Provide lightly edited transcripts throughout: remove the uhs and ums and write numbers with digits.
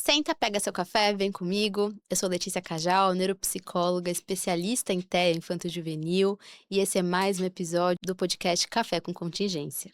Senta, pega seu café, vem comigo. Eu sou Letícia Cajal, neuropsicóloga, especialista em TEA infanto-juvenil, e esse é mais um episódio do podcast Café com Contingência.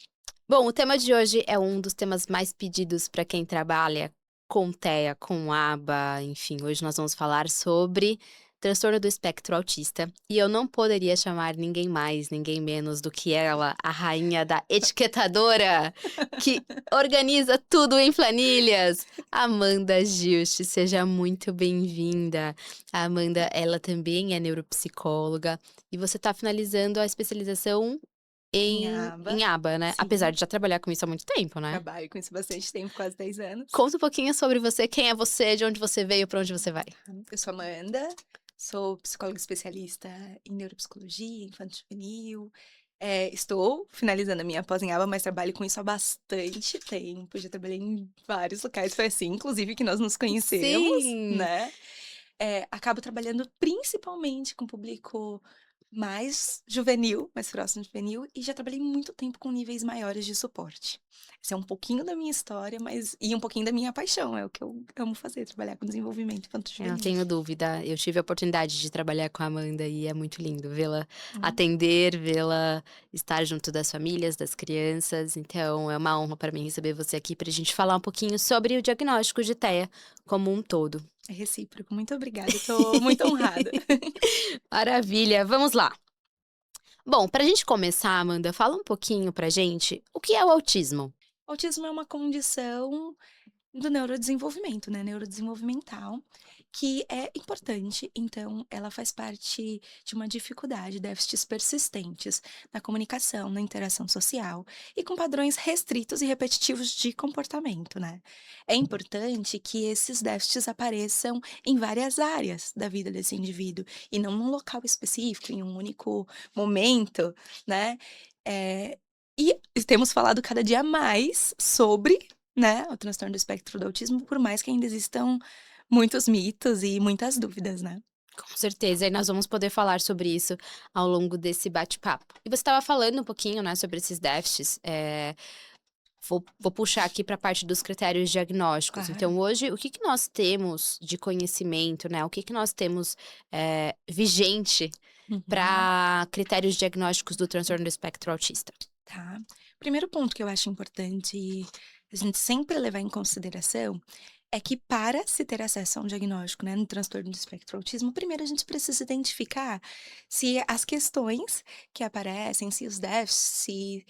Bom, o tema de hoje é um dos temas mais pedidos para quem trabalha com TEA, com ABA, enfim, hoje nós vamos falar sobre transtorno do espectro autista, e eu não poderia chamar ninguém mais, ninguém menos do que ela, a rainha da etiquetadora, que organiza tudo em planilhas. Amanda Gilch, seja muito bem-vinda. A Amanda, ela também é neuropsicóloga e você está finalizando a especialização Em em aba, aba, né? Apesar sim. de já trabalhar com isso há muito tempo, né? Trabalho com isso bastante tempo, quase 10 anos. Conta um pouquinho sobre você, quem é você, de onde você veio, para onde você vai. Eu sou Amanda, sou psicóloga especialista em neuropsicologia, infanto-juvenil. Estou finalizando a minha pós em aba, mas trabalho com isso há bastante tempo. Já trabalhei em vários locais, foi assim, inclusive, que nós nos conhecemos, Sim! né? Acabo trabalhando principalmente com público mais juvenil, mais próximo de juvenil, e já trabalhei muito tempo com níveis maiores de suporte. Esse é um pouquinho da minha história, e um pouquinho da minha paixão, é o que eu amo fazer, trabalhar com desenvolvimento Eu não infanto-juvenil. tenho dúvida. Eu tive a oportunidade de trabalhar com a Amanda e é muito lindo vê-la Hum, atender, vê-la estar junto das famílias, das crianças. Então, é uma honra para mim receber você aqui para a gente falar um pouquinho sobre o diagnóstico de TEA como um todo. É recíproco. Muito obrigada, eu tô muito honrada. Maravilha, vamos lá. Bom, para a gente começar, Amanda, fala um pouquinho pra gente o que é o autismo. Autismo é uma condição do neurodesenvolvimento, né, neurodesenvolvimental, que é importante, então ela faz parte de uma dificuldade, déficits persistentes na comunicação, na interação social e com padrões restritos e repetitivos de comportamento, né. É importante que esses déficits apareçam em várias áreas da vida desse indivíduo e não num local específico, em um único momento, né. Eh, e temos falado cada dia mais sobre, né, o transtorno do espectro do autismo, por mais que ainda existam muitos mitos e muitas dúvidas, né. Com certeza, e nós vamos poder falar sobre isso ao longo desse bate-papo. E você estava falando um pouquinho, né, sobre esses déficits, vou puxar aqui para a parte dos critérios diagnósticos. Claro. Então hoje, o que que nós temos de conhecimento, né, o que que nós temos, vigente Uhum. para critérios diagnósticos do transtorno do espectro autista? Tá. Primeiro ponto que eu acho importante a gente sempre levar em consideração é que para se ter acesso a um diagnóstico, né, no transtorno do espectro autismo, primeiro a gente precisa identificar se as questões que aparecem, se os déficits, se,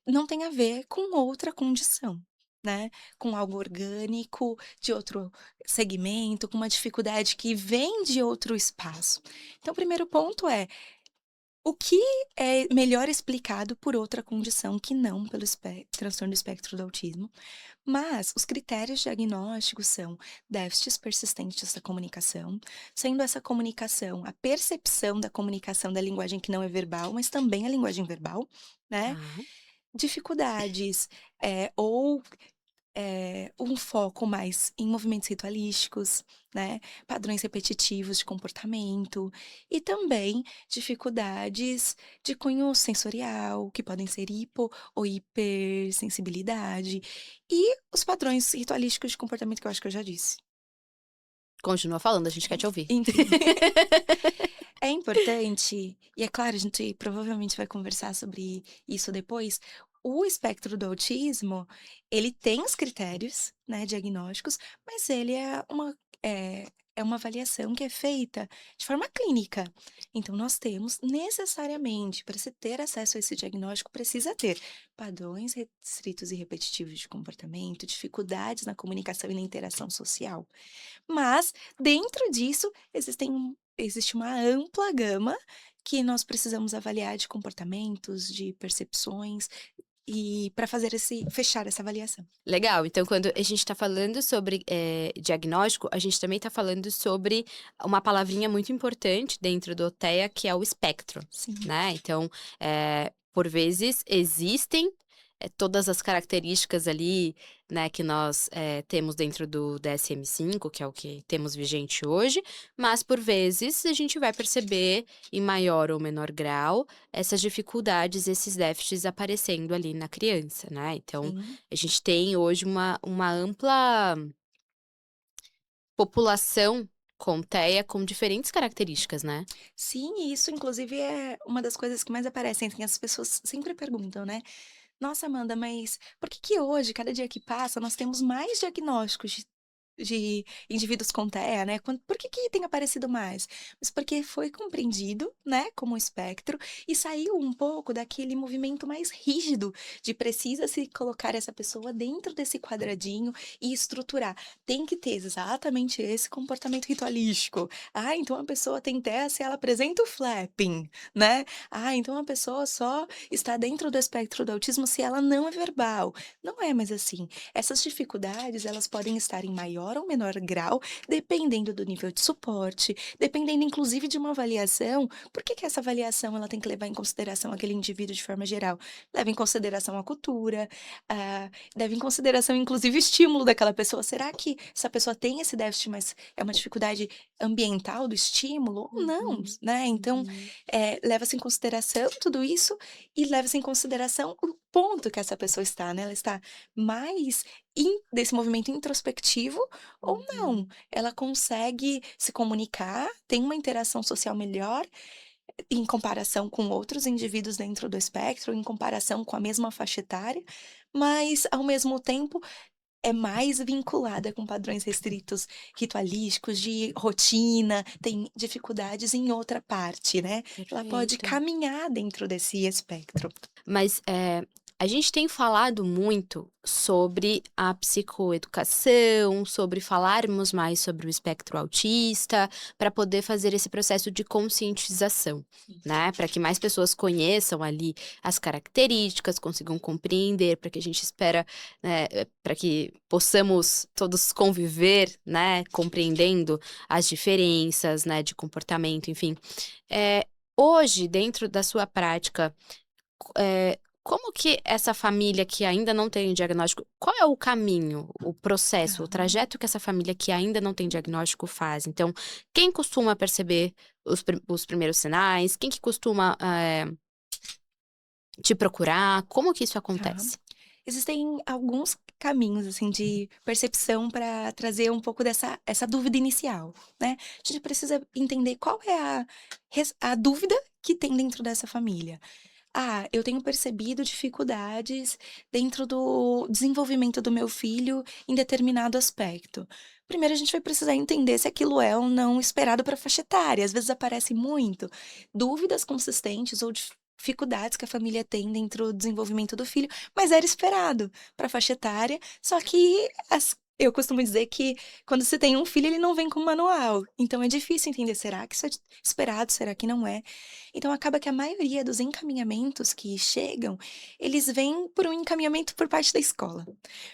não tem a ver com outra condição, né, com algo orgânico, de outro segmento, com uma dificuldade que vem de outro espaço. Então o primeiro ponto é o que é melhor explicado por outra condição que não pelo transtorno do espectro do autismo, mas os critérios diagnósticos são déficits persistentes da comunicação, sendo essa comunicação a percepção da comunicação da linguagem que não é verbal, mas também a linguagem verbal, né, Tá. dificuldades, ou um foco mais em movimentos ritualísticos, né, padrões repetitivos de comportamento e também dificuldades de cunho sensorial, que podem ser hipo ou hipersensibilidade, e os padrões ritualísticos de comportamento que eu acho que eu já disse. Continua falando, a gente quer te ouvir. Enfim, é importante, e é claro, a gente provavelmente vai conversar sobre isso depois. O espectro do autismo, ele tem os critérios, né, diagnósticos, mas ele é uma avaliação que é feita de forma clínica. Então, nós temos necessariamente, para se ter acesso a esse diagnóstico, precisa ter padrões restritos e repetitivos de comportamento, dificuldades na comunicação e na interação social. Mas, dentro disso, existe uma ampla gama que nós precisamos avaliar de comportamentos, de percepções, e para fazer esse fechar essa avaliação. Legal, então quando a gente está falando sobre, diagnóstico, a gente também está falando sobre uma palavrinha muito importante dentro do TEA, que é o espectro, Sim. né. Então, por vezes existem, todas as características ali, né, que nós, temos dentro do DSM-5, que é o que temos vigente hoje, mas por vezes a gente vai perceber, em maior ou menor grau, essas dificuldades, esses déficits aparecendo ali na criança, né. Então Sim. a gente tem hoje uma ampla população com TEA com diferentes características, né? Sim, e isso inclusive é uma das coisas que mais aparecem, assim, as pessoas sempre perguntam, né: "Nossa, Amanda, mas por que que hoje, cada dia que passa, nós temos mais diagnósticos de indivíduos com TEA, né, por que que tem aparecido mais?" Mas porque foi compreendido, né, como um espectro e saiu um pouco daquele movimento mais rígido de precisa se colocar essa pessoa dentro desse quadradinho e estruturar. Tem que ter exatamente esse comportamento ritualístico. "Ah, então a pessoa tem TEA se ela apresenta o flapping", né. "Ah, então a pessoa só está dentro do espectro do autismo se ela não é verbal". Não é mais assim. Essas dificuldades, elas podem estar em maior ou menor grau, dependendo do nível de suporte, dependendo inclusive de uma avaliação. Por que que essa avaliação ela tem que levar em consideração aquele indivíduo de forma geral? Leva em consideração a cultura, leva em consideração inclusive o estímulo daquela pessoa. Será que essa pessoa tem esse déficit, mas é uma dificuldade ambiental do estímulo? Não, Uhum, né. Então, uhum, leva-se em consideração tudo isso e leva-se em consideração o ponto que essa pessoa está, né. Ela está mais desse movimento introspectivo ou não. uhum. Ela consegue se comunicar, tem uma interação social melhor em comparação com outros indivíduos dentro do espectro, em comparação com a mesma faixa etária, mas ao mesmo tempo é mais vinculada com padrões restritos ritualísticos, de rotina, tem dificuldades em outra parte, né. Ela pode Perfeito. caminhar dentro desse espectro. Mas, a gente tem falado muito sobre a psicoeducação, sobre falarmos mais sobre o espectro autista, para poder fazer esse processo de conscientização, né, para que mais pessoas conheçam ali as características, consigam compreender, para que a gente espera, né, para que possamos todos conviver, né, compreendendo as diferenças, né, de comportamento, enfim. Hoje, dentro da sua prática, como que essa família que ainda não tem o diagnóstico, qual é o caminho, o processo, o Aham. trajeto que essa família que ainda não tem diagnóstico faz? Então, quem costuma perceber os primeiros sinais? Quem que costuma, te procurar? Como que isso Tá. acontece? Existem alguns caminhos, assim, de percepção para trazer um pouco essa dúvida inicial, né. A gente precisa entender qual é a dúvida que tem dentro dessa família. "Ah, eu tenho percebido dificuldades dentro do desenvolvimento do meu filho em determinado aspecto". Primeiro a gente vai precisar entender se aquilo é ou não esperado para a faixa etária, às vezes aparece muito dúvidas consistentes ou dificuldades que a família tem dentro do desenvolvimento do filho, mas era esperado para a faixa etária, só que eu costumo dizer que quando você tem um filho ele não vem com manual, então é difícil entender, será que isso é esperado, será que não é? Então acaba que a maioria dos encaminhamentos que chegam, eles vêm por um encaminhamento por parte da escola.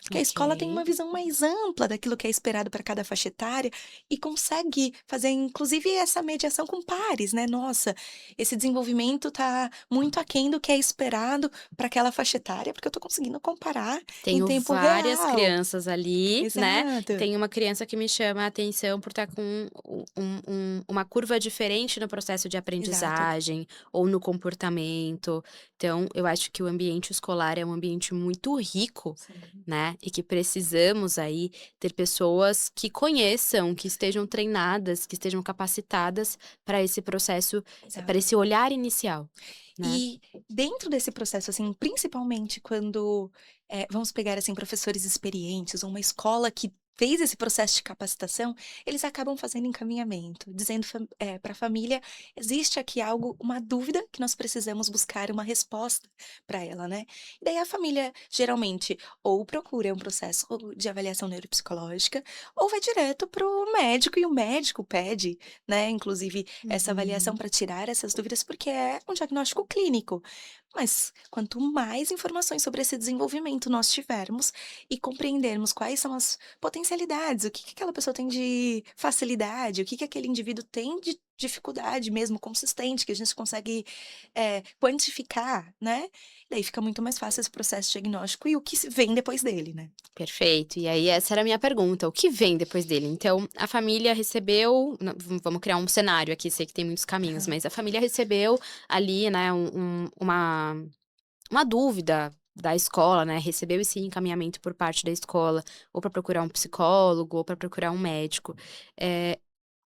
Porque a Ok. escola tem uma visão mais ampla daquilo que é esperado para cada faixa etária e consegue fazer inclusive essa mediação com pares, né. "Nossa, esse desenvolvimento está muito aquém do que é esperado para aquela faixa etária, porque eu estou conseguindo comparar em Tenho tempo várias real". crianças ali, né, e Exato. tem uma criança que me chama a atenção por estar com uma curva diferente no processo de Exato. aprendizagem ou no comportamento. Então, eu acho que o ambiente escolar é um ambiente muito rico, Sim. né, e que precisamos aí ter pessoas que conheçam, que estejam treinadas, que estejam capacitadas para esse processo, para Exato. esse olhar inicial, né. E dentro desse processo, assim, principalmente quando, vamos pegar, assim, professores experientes ou uma escola que fez esse processo de capacitação, eles acabam fazendo encaminhamento, dizendo para a família: "Existe aqui algo, uma dúvida que nós precisamos buscar uma resposta para ela", né. E daí a família geralmente ou procura um processo de avaliação neuropsicológica ou vai direto para o médico e o médico pede, né, inclusive essa avaliação Uhum. para tirar essas dúvidas, porque é um diagnóstico clínico. Mas quanto mais informações sobre esse desenvolvimento nós tivermos e compreendermos quais são as potencialidades, o que que aquela pessoa tem de facilidade, o que que aquele indivíduo tem de dificuldade mesmo consistente, que a gente consegue, quantificar, né, daí fica muito mais fácil esse processo diagnóstico e o que se vem depois dele, né. Perfeito. E aí essa era a minha pergunta, o que vem depois dele? Então, a família recebeu vamos criar um cenário aqui, sei que tem muitos caminhos, Aham. mas a família recebeu ali, né, uma dúvida da escola, né, recebeu esse encaminhamento por parte da escola, ou para procurar um psicólogo, ou para procurar um médico,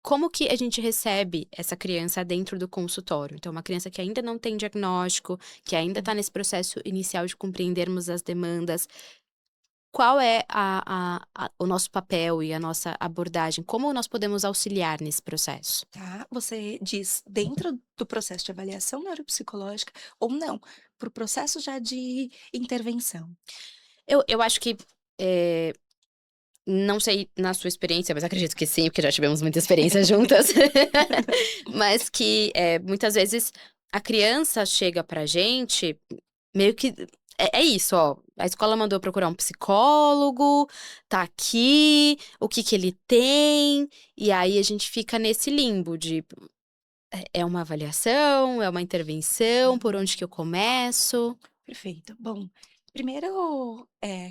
como que a gente recebe essa criança dentro do consultório? Então, uma criança que ainda não tem diagnóstico, que ainda está nesse processo inicial de compreendermos as demandas, qual é o nosso papel e a nossa abordagem? Como nós podemos auxiliar nesse processo? Tá? Você diz dentro do processo de avaliação neuropsicológica ou não, para o processo já de intervenção. Eu acho que, não sei na sua experiência, mas acredito que sim, porque já tivemos muita experiência juntas, mas que, muitas vezes a criança chega pra gente meio que é isso, ó, a escola mandou eu procurar um psicólogo, tá aqui, o que que ele tem, e aí a gente fica nesse limbo de, é uma avaliação, é uma intervenção, por onde que eu começo? Perfeito. Bom, primeiro,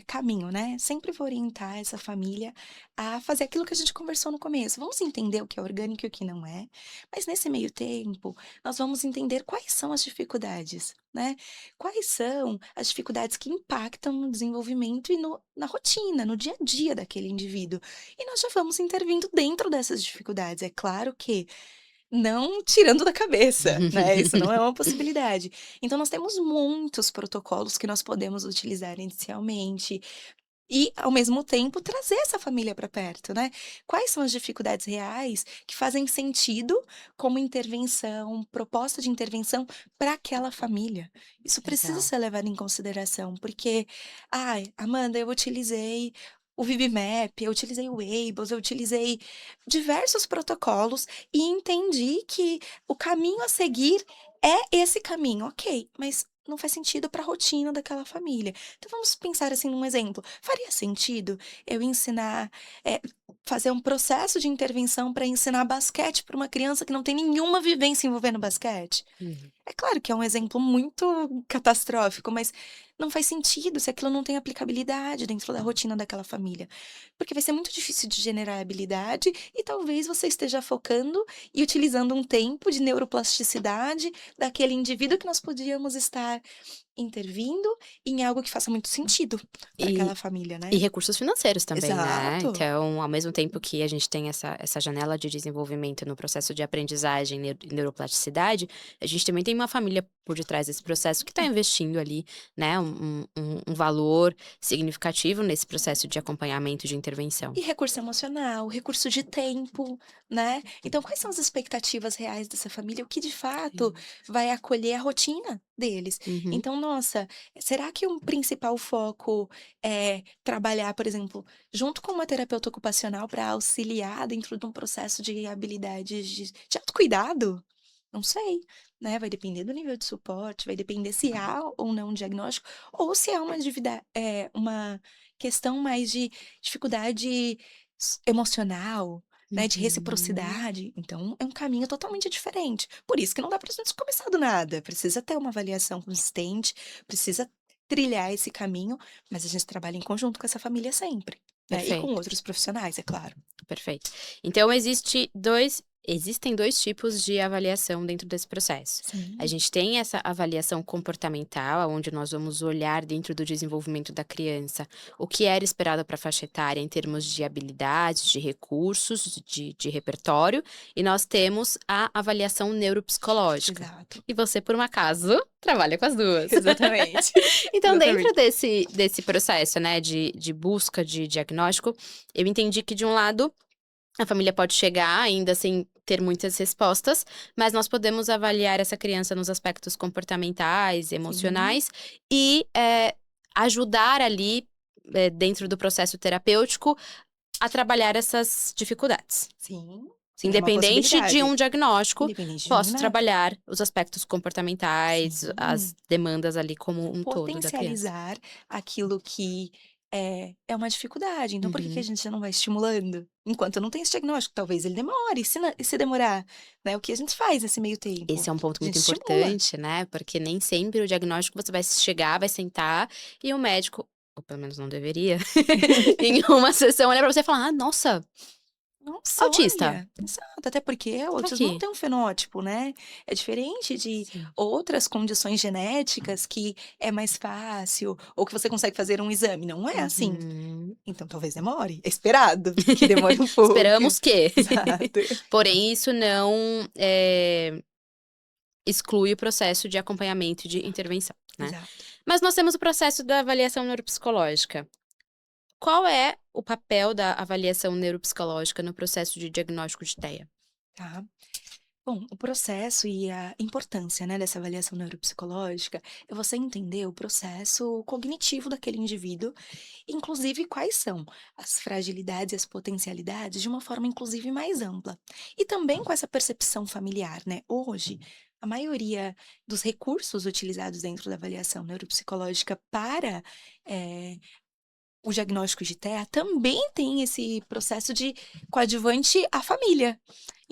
caminho, né, sempre vou orientar essa família a fazer aquilo que a gente conversou no começo. Vamos entender o que é orgânico e o que não é, mas nesse meio tempo, nós vamos entender quais são as dificuldades, né. Quais são as dificuldades que impactam no desenvolvimento e na rotina, no dia a dia daquele indivíduo. E nós já vamos intervindo dentro dessas dificuldades. É claro que não tirando da cabeça, né, isso não é uma possibilidade. Então nós temos muitos protocolos que nós podemos utilizar inicialmente, e ao mesmo tempo trazer essa família para perto, né. Quais são as dificuldades reais que fazem sentido como intervenção, proposta de intervenção para aquela família. Isso precisa Legal. ser levado em consideração, porque: "Ai, Amanda, eu utilizei o ViviMap, eu utilizei o Wables, eu utilizei diversos protocolos e entendi que o caminho a seguir é esse caminho". Ok, mas não faz sentido para a rotina daquela família. Então vamos pensar assim num exemplo, faria sentido eu ensinar, fazer um processo de intervenção para ensinar basquete para uma criança que não tem nenhuma vivência envolvendo basquete? Uhum. É claro que é um exemplo muito catastrófico, mas não faz sentido se aquilo não tem aplicabilidade dentro da rotina daquela família. Porque vai ser muito difícil de generar habilidade e talvez você esteja focando e utilizando um tempo de neuroplasticidade daquele indivíduo que nós podíamos estar intervindo em algo que faça muito sentido para E aquela família, E né. recursos financeiros também, né. Exato. Então, ao mesmo tempo que a gente tem essa janela de desenvolvimento no processo de aprendizagem e neuroplasticidade, a gente também tem uma família por detrás desse processo que está investindo ali, né, um valor significativo nesse processo de acompanhamento de intervenção. E recurso emocional, recurso de tempo, né. Então quais são as expectativas reais dessa família, o que de fato Sim. vai acolher a rotina deles. Uhum. Então, nossa, será que um principal foco é trabalhar, por exemplo, junto com uma terapeuta ocupacional para auxiliar dentro de um processo de habilidades de autocuidado? Não sei, né, vai depender do nível de suporte, vai depender se há ou não um diagnóstico, ou se é uma questão mais de dificuldade emocional, né, de Uhum. reciprocidade, então é um caminho totalmente diferente. Por isso que não dá pra gente começar do nada, precisa ter uma avaliação consistente, precisa trilhar esse caminho, mas a gente trabalha em conjunto com essa família sempre, né, e com Perfeito. outros profissionais, é claro. Perfeito. Então existem 2 tipos de avaliação dentro desse processo. A Sim. gente tem essa avaliação comportamental, onde nós vamos olhar dentro do desenvolvimento da criança, o que era esperado para a faixa etária em termos de habilidades, de recursos, de repertório, e nós temos a avaliação neuropsicológica. Exato. E você, por um acaso, trabalha com as 2. Exatamente. Então, dentro Exatamente. desse processo, né, de busca de diagnóstico, eu entendi que, de um lado, a família pode chegar ainda sem ter muitas respostas, mas nós podemos avaliar essa criança nos aspectos comportamentais, Sim, emocionais e, ajudar ali, dentro do processo terapêutico, a trabalhar essas dificuldades. sim, sim, é uma Independente de possibilidade. um diagnóstico, Independente de um posso diagnóstico. trabalhar os aspectos comportamentais, as Sim. demandas ali como um todo da criança. Potencializar aquilo que é uma dificuldade, então por que que a Uhum. gente não vai estimulando? Enquanto não tem esse diagnóstico, talvez ele demore, e se demorar, né, o que a gente faz nesse meio tempo? Esse é um ponto A gente muito estimula. importante, né, porque nem sempre o diagnóstico você vai chegar, vai sentar e o médico, ou pelo menos não deveria, em uma sessão olhar pra você e falar: "Ah, nossa, Nossa, Autista. olha, exato, até porque o Tá autismo não aqui. tem um fenótipo, né, é diferente de Sim. outras condições genéticas que é mais fácil, ou que você consegue fazer um exame, não é assim. Uhum. Então talvez demore, é esperado que demore um pouco. Esperamos que. Exato, Porém, isso não, exclui o processo de acompanhamento e de intervenção, né. exato, Mas nós temos o processo da avaliação neuropsicológica. Qual é o papel da avaliação neuropsicológica no processo de diagnóstico de TEA? tá. Bom, o processo e a importância, né, dessa avaliação neuropsicológica é você entender o processo cognitivo daquele indivíduo, inclusive quais são as fragilidades e as potencialidades de uma forma inclusive mais ampla. E também com essa percepção familiar, né? Hoje, a maioria dos recursos utilizados dentro da avaliação neuropsicológica para eh, o diagnóstico de TEA também tem esse processo de coadjuvante à família.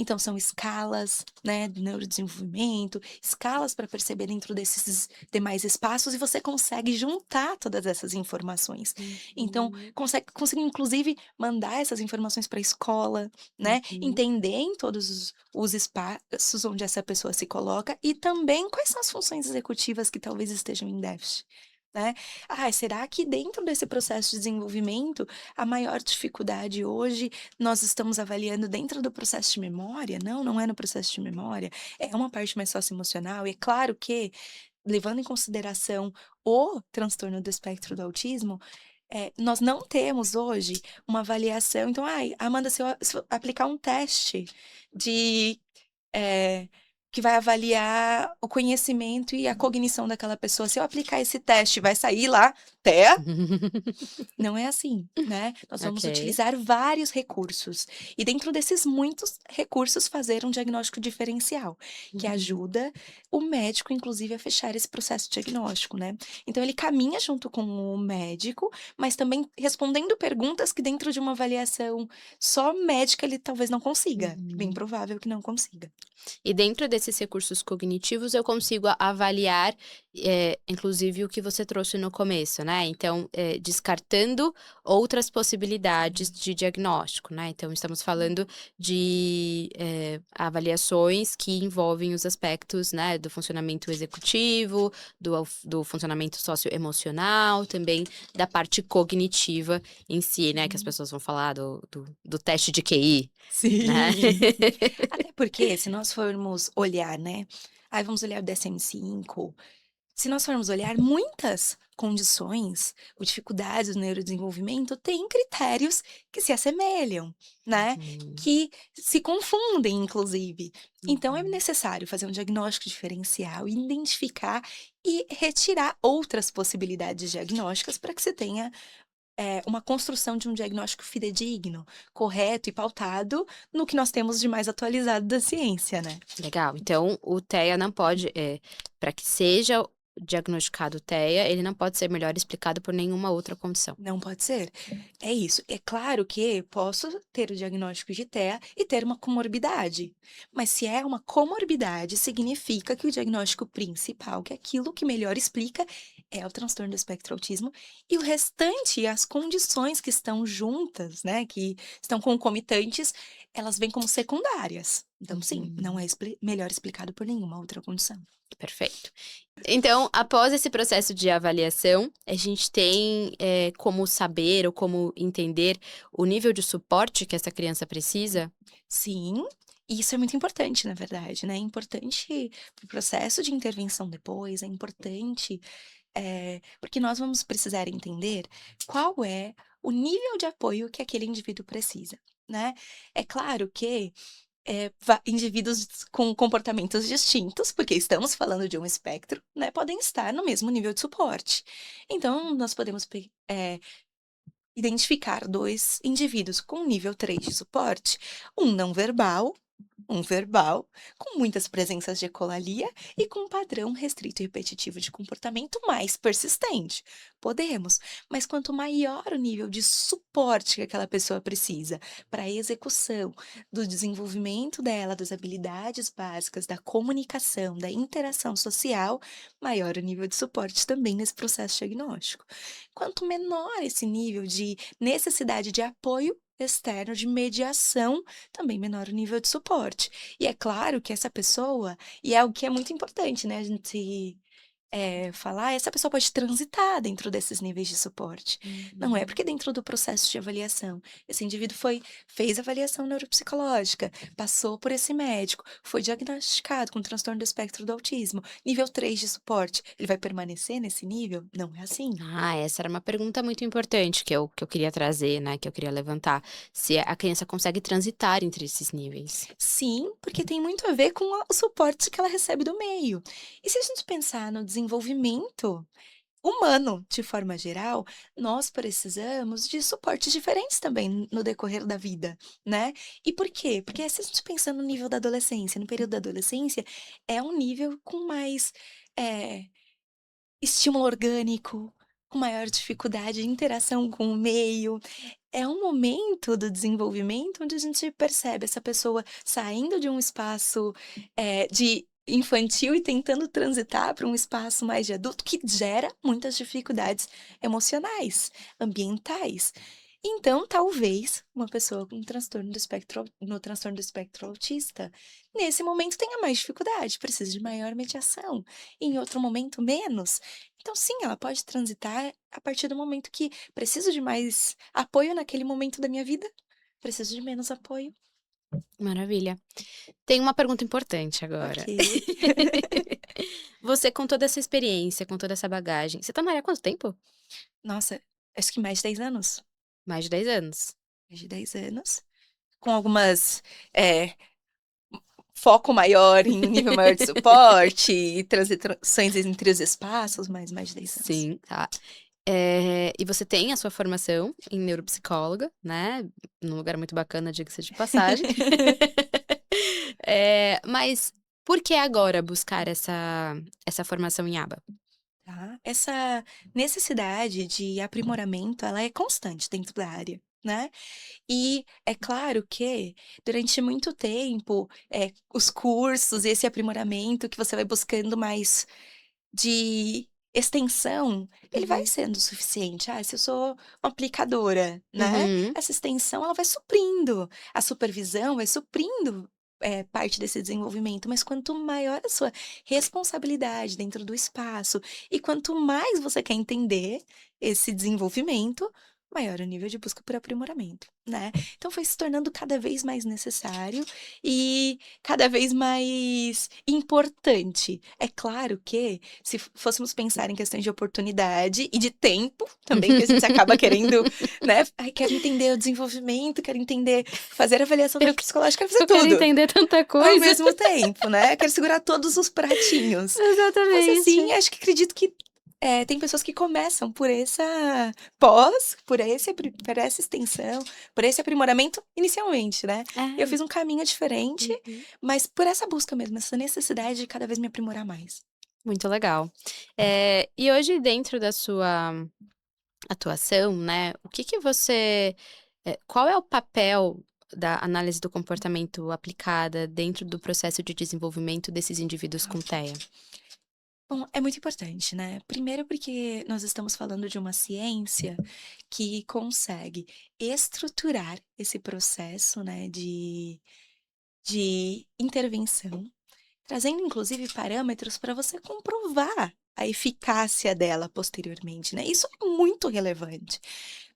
Então, são escalas, né, do neurodesenvolvimento, escalas para perceber dentro desses demais espaços e você consegue juntar todas essas informações. Então, Uhum, consegue inclusive mandar essas informações para a escola, né, uhum. entender em todos os espaços onde essa pessoa se coloca e também quais são as funções executivas que talvez estejam em déficit. Né? Ah, será que dentro desse processo de desenvolvimento, a maior dificuldade hoje nós estamos avaliando dentro do processo de memória? Não, não é no processo de memória, é uma parte mais socioemocional. E é claro que, levando em consideração o transtorno do espectro do autismo, nós não temos hoje uma avaliação. Então, ai, Amanda, se eu aplicar um teste de eh, que vai avaliar o conhecimento e a cognição daquela pessoa. Se eu aplicar esse teste, vai sair lá TEA? Não é assim, né? Nós vamos Ok. utilizar vários recursos e dentro desses muitos recursos fazer um diagnóstico diferencial, que Uhum. ajuda o médico, inclusive, a fechar esse processo diagnóstico, né? Então ele caminha junto com o médico, mas também respondendo perguntas que dentro de uma avaliação só médica ele talvez não consiga. Bem Uhum. provável que não consiga. E dentro desses recursos cognitivos eu consigo avaliar, inclusive o que você trouxe no começo, né, então, descartando outras possibilidades Sim. de diagnóstico, né, então estamos falando de, avaliações que envolvem os aspectos, né, do funcionamento executivo, do funcionamento socioemocional, também da parte cognitiva em si, né, que as Uhum. pessoas vão falar do teste de QI, né. Sim. Até porque se nós formos olhar, né, aí vamos olhar o DSM-5, se nós formos olhar muitas condições ou dificuldades do neurodesenvolvimento têm critérios que se assemelham, né, Uhum, que se confundem inclusive. Então é uhum. necessário fazer um diagnóstico diferencial, identificar e retirar outras possibilidades diagnósticas para que se tenha uma construção de um diagnóstico fidedigno, correto e pautado no que nós temos de mais atualizado da ciência, né. Legal. Então o TEA não pode, para que seja diagnosticado TEA, ele não pode ser melhor explicado por nenhuma outra condição. Não pode ser. É isso. É claro que posso ter o diagnóstico de TEA e ter uma comorbidade, mas se é uma comorbidade, significa que o diagnóstico principal, que é aquilo que melhor explica, é o transtorno do espectro autismo, e o restante, as condições que estão juntas, né, que estão concomitantes, elas vêm como secundárias. Então sim, não Uhum. é melhor explicado por nenhuma outra condição. Perfeito. Então, após esse processo de avaliação, a gente tem, como saber ou como entender o nível de suporte que essa criança precisa? Sim, e isso é muito importante, na verdade, né, é importante para o processo de intervenção depois, é importante, porque nós vamos precisar entender qual é o nível de apoio que aquele indivíduo precisa, né. É claro que, indivíduos com comportamentos distintos, porque estamos falando de um espectro, né, podem estar no mesmo nível de suporte. Então nós podemos identificar 2 indivíduos com nível 3 de suporte, um não verbal, um verbal, com muitas presenças de ecolalia e com um padrão restrito e repetitivo de comportamento mais persistente. Podemos, mas quanto maior o nível de suporte que aquela pessoa precisa para a execução do desenvolvimento dela, das habilidades básicas, da comunicação, da interação social, maior o nível de suporte também nesse processo diagnóstico. Quanto menor esse nível de necessidade de apoio, externo de mediação, também menor o nível de suporte. E é claro que essa pessoa e é algo que é muito importante, né, a gente falar, essa pessoa pode transitar dentro desses níveis de suporte. Não é Uhum. porque dentro do processo de avaliação, esse indivíduo fez avaliação neuropsicológica, passou por esse médico, foi diagnosticado com transtorno do espectro do autismo, nível 3 de suporte, ele vai permanecer nesse nível? Não é assim. Ah, essa era uma pergunta muito importante que eu queria trazer, né, que eu queria levantar. Se a criança consegue transitar entre esses níveis. Sim, porque tem muito a ver com o suporte que ela recebe do meio. E se a gente pensar no desenvolvimento humano, de forma geral, nós precisamos de suportes diferentes também no decorrer da vida, né. E por quê? Porque se a gente pensar no nível da adolescência, no período da adolescência, é um nível com mais, eh, estímulo orgânico, com maior dificuldade de interação com o meio. É um momento do desenvolvimento onde a gente percebe essa pessoa saindo de um espaço, de infantil e tentando transitar para um espaço mais de adulto, que gera muitas dificuldades emocionais, ambientais. Então, talvez, uma pessoa com transtorno do espectro autista, nesse momento tenha mais dificuldade, precisa de maior mediação, em outro momento menos. Então sim, ela pode transitar a partir do momento que preciso de mais apoio naquele momento da minha vida, preciso de menos apoio. Maravilha. Tem uma pergunta importante Ok. agora. Você com toda essa experiência, com toda essa bagagem, você tá na área há quanto tempo? Nossa, acho que mais de 10 anos. Mais de 10 anos. Mais de 10 anos, com algumas, eh, foco maior em nível maior de suporte e transições entre os espaços, mas mais de 10 anos. Sim, tá. E você tem a sua formação em neuropsicóloga, né, num lugar muito bacana, diga-se de passagem. Mas por que agora buscar essa formação em aba? Tá? Essa necessidade de aprimoramento, ela é constante dentro da área, né. E é claro que, durante muito tempo, os cursos, esse aprimoramento que você vai buscando mais de extensão, ele vai Uhum. sendo suficiente. Ah, se eu sou uma aplicadora, né, Uhum. essa extensão ela vai suprindo, a supervisão vai suprindo, parte desse desenvolvimento, mas quanto maior a sua responsabilidade dentro do espaço e quanto mais você quer entender esse desenvolvimento, maior o nível de busca por aprimoramento, né. Então foi se tornando cada vez mais necessário e cada vez mais importante. É claro que, se fôssemos pensar em questões de oportunidade e de tempo também, que a gente acaba querendo, né, "Ai, quero entender o desenvolvimento, quero entender fazer avaliação Eu neuropsicológica, quero fazer eu quero tudo, entender tanta ao coisa. mesmo tempo, né, quero segurar todos os pratinhos". Mas assim, Exatamente. acho que acredito que, tem pessoas que começam por essa pós, por essa extensão, por esse aprimoramento inicialmente, né. Eu É. fiz um caminho diferente, Uhum. mas por essa busca mesmo, essa necessidade de cada vez me aprimorar mais. Muito legal. E hoje dentro da sua atuação, né, o que que você qual é o papel da análise do comportamento aplicada dentro do processo de desenvolvimento desses indivíduos com TEA? Bom, é muito importante, né. Primeiro porque nós estamos falando de uma ciência que consegue estruturar esse processo, né, de intervenção, trazendo inclusive parâmetros para você comprovar a eficácia dela posteriormente, né. Isso é muito relevante,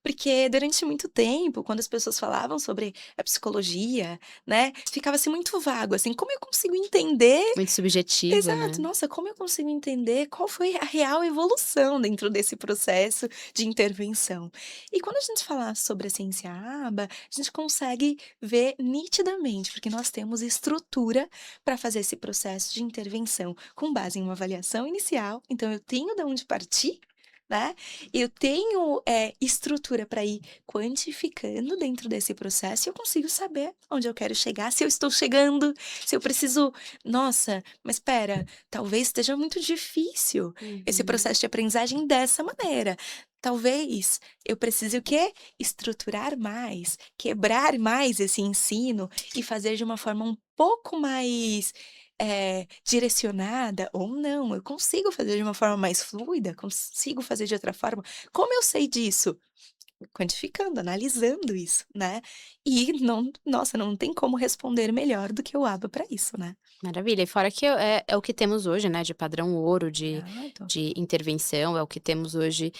porque durante muito tempo, quando as pessoas falavam sobre a psicologia, né, ficava-se muito vago, assim, como eu consigo entender. Muito subjetivo, Exato. né? Nossa, como eu consigo entender qual foi a real evolução dentro desse processo de intervenção? E quando a gente fala sobre a ciência aba, a gente consegue ver nitidamente, porque nós temos estrutura para fazer esse processo de intervenção com base em uma avaliação inicial, então eu tenho de onde partir, né? Eu tenho estrutura para ir quantificando dentro desse processo e eu consigo saber onde eu quero chegar, se eu estou chegando, se eu preciso. Nossa, mas espera, talvez esteja muito difícil esse Uhum. processo de aprendizagem dessa maneira. Talvez eu precise o quê? Estruturar mais, quebrar mais esse ensino e fazer de uma forma um pouco mais, direcionada ou não, eu consigo fazer de uma forma mais fluida, consigo fazer de outra forma. Como eu sei disso? quantificando, analisando isso, né. E não nossa, não tem como responder melhor do que o ABA para isso, né. Maravilha. E fora que é o que temos hoje, né, de padrão ouro, de Exato. de intervenção, é o que temos hoje,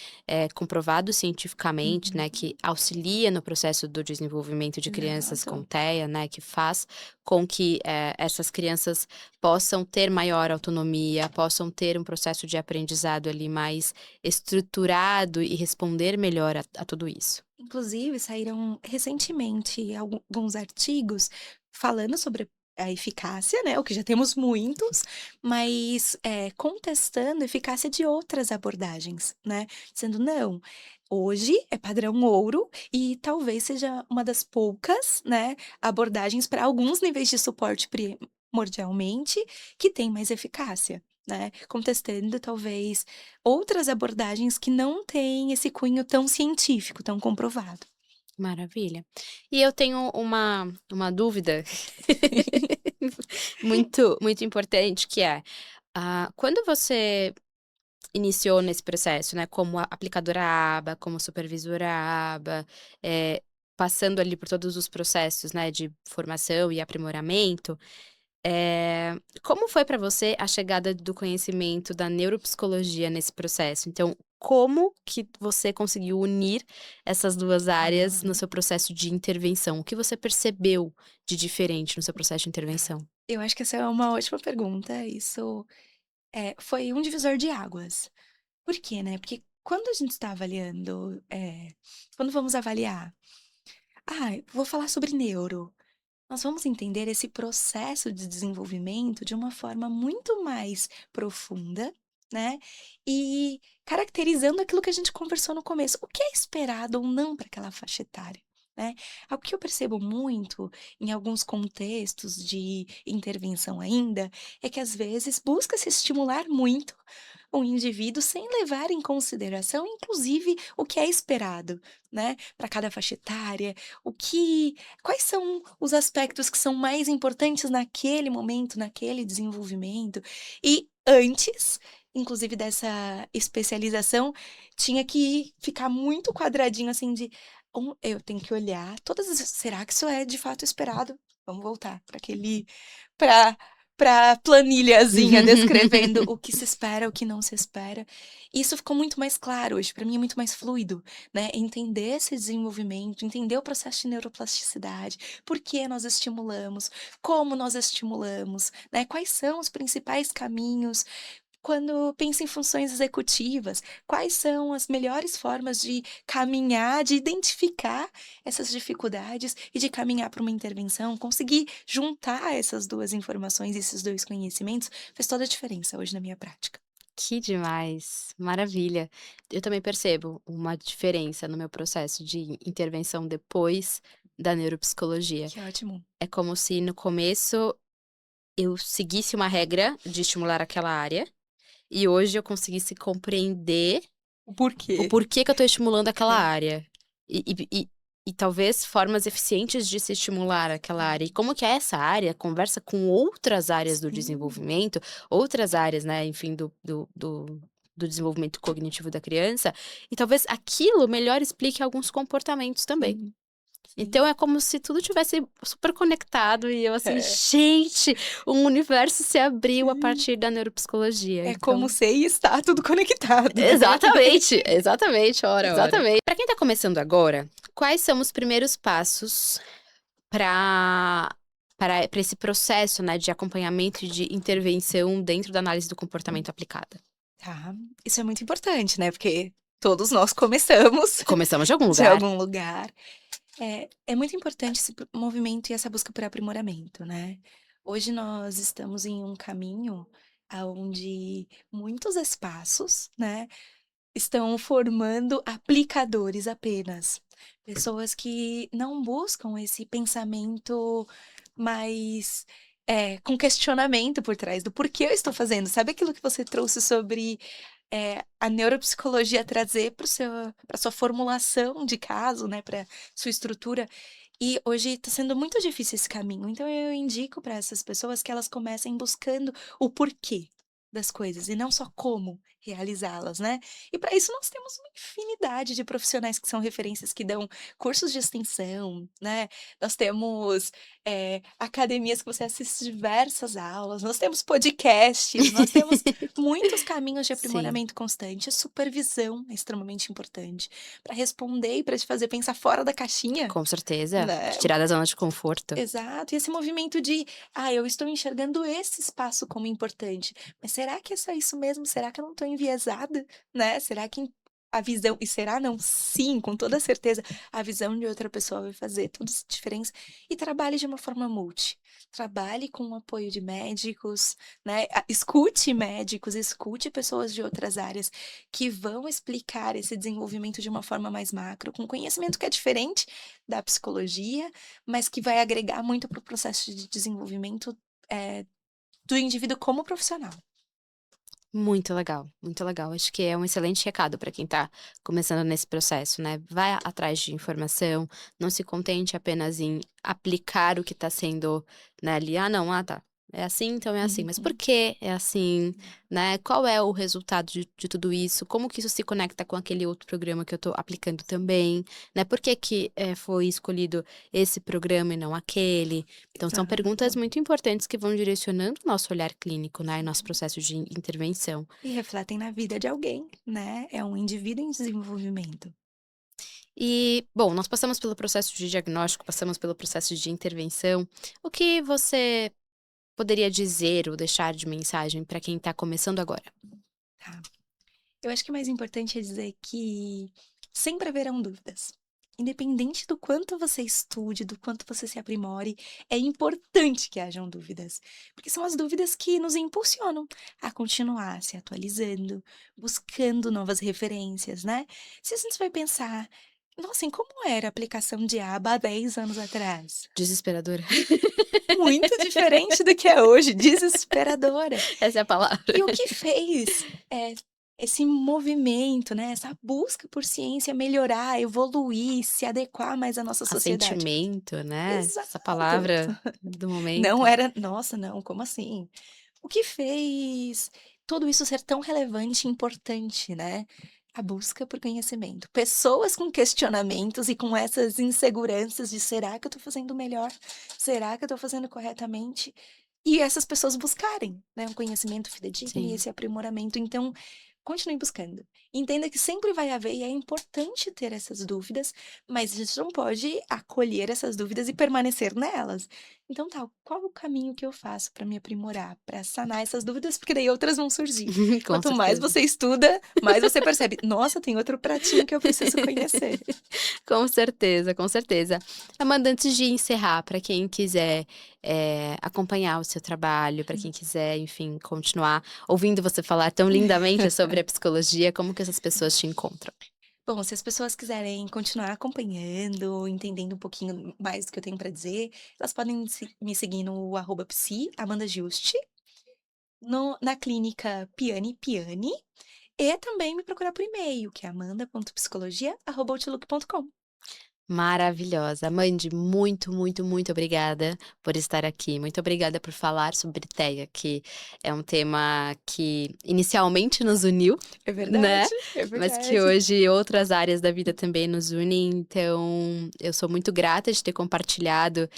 comprovado cientificamente, Uhum. né, que auxilia no processo do desenvolvimento de crianças com Exato. TEA, né, que faz com que, essas crianças possam ter maior autonomia, possam ter um processo de aprendizado ali mais estruturado e responder melhor a tudo isso. Inclusive, saíram recentemente alguns artigos falando sobre a eficácia, né, o que já temos muitos, mas, contestando a eficácia de outras abordagens, né, dizendo: "Não, hoje é padrão ouro e talvez seja uma das poucas, né, abordagens para alguns níveis de suporte primordialmente, que tem mais eficácia", né, contestando talvez outras abordagens que não têm esse cunho tão científico, tão comprovado. Maravilha. E eu tenho uma dúvida muito importante que é, quando você iniciou nesse processo, né, como aplicadora aba, como supervisora aba, passando ali por todos os processos, né, de formação e aprimoramento, como foi para você a chegada do conhecimento da neuropsicologia nesse processo? Então, como que você conseguiu unir essas 2 áreas no Ah, seu processo de intervenção? O que você percebeu de diferente no seu processo de intervenção? eu acho que essa é uma ótima pergunta. Isso, foi um divisor de águas. Por quê, né? Porque quando a gente está avaliando, quando vamos avaliar: vou falar sobre neuro", nós vamos entender esse processo de desenvolvimento de uma forma muito mais profunda, né, e caracterizando aquilo que a gente conversou no começo, o que é esperado ou não para aquela faixa etária, né. Algo que eu percebo muito em alguns contextos de intervenção ainda, é que às vezes busca-se estimular muito o indivíduo sem levar em consideração, inclusive, o que é esperado, né, para cada faixa etária, o que quais são os aspectos que são mais importantes naquele momento, naquele desenvolvimento. E antes, inclusive dessa especialização, tinha que ficar muito quadradinho, assim, de eu tenho que olhar todas as será que isso é de fato esperado? Vamos voltar para aquele para pra planilhazinha descrevendo o que se espera, o que não se espera. Isso ficou muito mais claro hoje, para mim é muito mais fluido, né, entender esse desenvolvimento, entender o processo de neuroplasticidade, por que nós estimulamos, como nós estimulamos, né, quais são os principais caminhos. Quando pensa em funções executivas, quais são as melhores formas de caminhar, de identificar essas dificuldades e de caminhar para uma intervenção, conseguir juntar essas 2 informações, esses 2 conhecimentos, fez toda a diferença hoje na minha prática. Que demais, maravilha. Eu também percebo uma diferença no meu processo de intervenção depois da neuropsicologia. Que ótimo. É como se no começo eu seguisse uma regra de estimular aquela área, e hoje eu conseguisse compreender O o porquê. porquê que eu estou estimulando aquela É. área. E talvez formas eficientes de se estimular aquela área. E como que essa área conversa com outras áreas do Sim. desenvolvimento, outras áreas, né, enfim, do desenvolvimento cognitivo da criança, e talvez aquilo melhor explique alguns comportamentos também. Sim, sim. Então é como se tudo tivesse super conectado e eu assim: É. "Gente, um universo se abriu a Sim. partir da neuropsicologia". É como Então ser e estar tudo conectado, né. exatamente, exatamente, exatamente. Para quem tá começando agora, quais são os primeiros passos para para esse processo, né, de acompanhamento e de intervenção dentro da análise do comportamento aplicada? Tá, isso é muito importante, né, porque todos nós começamos Começamos de algum de lugar. algum lugar. É muito importante esse movimento e essa busca por aprimoramento, né. Hoje nós estamos em um caminho aonde muitos espaços, né, estão formando aplicadores apenas. Pessoas que não buscam esse pensamento mais, com questionamento por trás do porquê eu estou fazendo. Sabe aquilo que você trouxe sobre, a neuropsicologia trazer para o seu pra sua formulação de caso, né, para sua estrutura, e hoje está sendo muito difícil esse caminho. Então eu indico para essas pessoas que elas comecem buscando o porquê. das coisas e não só como realizá-las, né. E para isso nós temos uma infinidade de profissionais que são referências, que dão cursos de extensão, né. Nós temos, academias que você assiste diversas aulas, nós temos podcasts, nós temos muitos caminhos de Sim, aprimoramento constante. A supervisão é extremamente importante para responder e para te fazer pensar fora da caixinha, com certeza. né. Te tirar da zona de conforto. Exato, e esse movimento de: "Ah, eu estou enxergando esse espaço como importante, mas será que é só isso mesmo? Será que eu não estou enviesada?", né, será que a visão e será não, sim, com toda certeza, a visão de outra pessoa vai fazer toda essa diferença. E trabalhe de uma forma trabalhe com o apoio de médicos, né, escute médicos, escute pessoas de outras áreas que vão explicar esse desenvolvimento de uma forma mais macro, com conhecimento que é diferente da psicologia, mas que vai agregar muito para o processo de desenvolvimento, do indivíduo como profissional. Muito legal, muito legal. Acho que é um excelente recado para quem está começando nesse processo, né. Vai atrás de informação, não se contente apenas em aplicar o que está sendo, né, ali: "Ah não, ah tá, é assim, então é assim", mas por Uhum. que é assim, né, qual é o resultado de tudo isso, como que isso se conecta com aquele outro programa que eu estou aplicando também, né, por que que, foi escolhido esse programa e não aquele. Então são perguntas Exato. muito importantes que vão direcionando o nosso olhar clínico, né, e nosso processo de intervenção. E refletem na vida de alguém, né, é um indivíduo em desenvolvimento. E, bom, nós passamos pelo processo de diagnóstico, passamos pelo processo de intervenção. O que você poderia dizer ou deixar de mensagem para quem está começando agora? Tá. Eu acho que o mais importante é dizer que sempre haverão dúvidas. Independente do quanto você estude, do quanto você se aprimore, é importante que hajam dúvidas, porque são as dúvidas que nos impulsionam a continuar se atualizando, buscando novas referências, né? Se a gente vai pensar, nossa, em como era a aplicação de aba há 10 anos atrás? Desesperadora. Muito diferente do que é hoje, desesperadora. Essa é a palavra. E o que fez, esse movimento, né, essa busca por ciência melhorar, evoluir, se adequar mais à nossa sociedade. Assentimento, né, essa Exato. palavra do Não momento. era nossa, não, como assim? O que fez tudo isso ser tão relevante e importante, né? A busca por conhecimento. Pessoas com questionamentos e com essas inseguranças de: "Será que eu estou fazendo melhor? Será que eu estou fazendo corretamente?" E essas pessoas buscarem, né, um conhecimento fidedigno e Sim. esse aprimoramento. Então, continue buscando. Entenda que sempre vai haver e é importante ter essas dúvidas, mas a gente não pode acolher essas dúvidas e permanecer nelas. Então tá, qual o caminho que eu faço para me aprimorar, para sanar essas dúvidas, porque daí outras vão surgir. Com Quanto mais certeza. você estuda, mais você percebe: "Nossa, tem outro pratinho que eu preciso conhecer". Com certeza, com certeza. Amanda, antes de encerrar, para quem quiser, acompanhar o seu trabalho, para quem quiser, enfim, continuar ouvindo você falar tão lindamente sobre a psicologia, como que essas pessoas te encontram? Bom, se as pessoas quiserem continuar acompanhando, entendendo um pouquinho mais do que eu tenho para dizer, elas podem me seguir no @psi, Amanda Juste, na clínica Piani Piani, e também me procurar por e-mail, que é amanda.psicologia@outlook.com. Maravilhosa. Mandy, muito, muito, muito obrigada por estar aqui. Muito obrigada por falar sobre TEA, que é um tema que inicialmente nos uniu, É né, verdade, é mas que verdade. hoje outras áreas da vida também nos unem. Então, eu sou muito grata de ter compartilhado,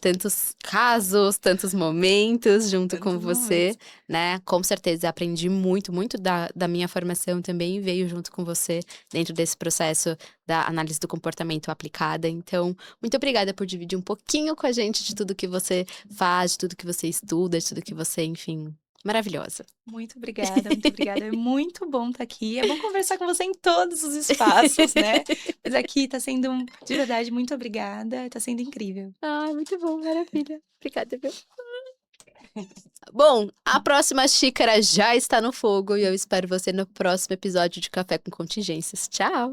tantos casos, tantos momentos junto com Tantos você, momentos. né. Com certeza aprendi muito, muito da minha formação também veio junto com você dentro desse processo da análise do comportamento aplicada. Então, muito obrigada por dividir um pouquinho com a gente de tudo que você faz, de tudo que você estuda, de tudo que você, enfim, maravilhosa. Muito obrigada, muito obrigada. É muito bom estar aqui. É bom conversar com você em todos os espaços, né. Mas aqui está sendo de verdade, muito obrigada, está sendo incrível. Ai, muito bom, maravilha. Obrigada, viu. Bom, a próxima xícara já está no fogo e eu espero você no próximo episódio de Café com Contingências. Tchau.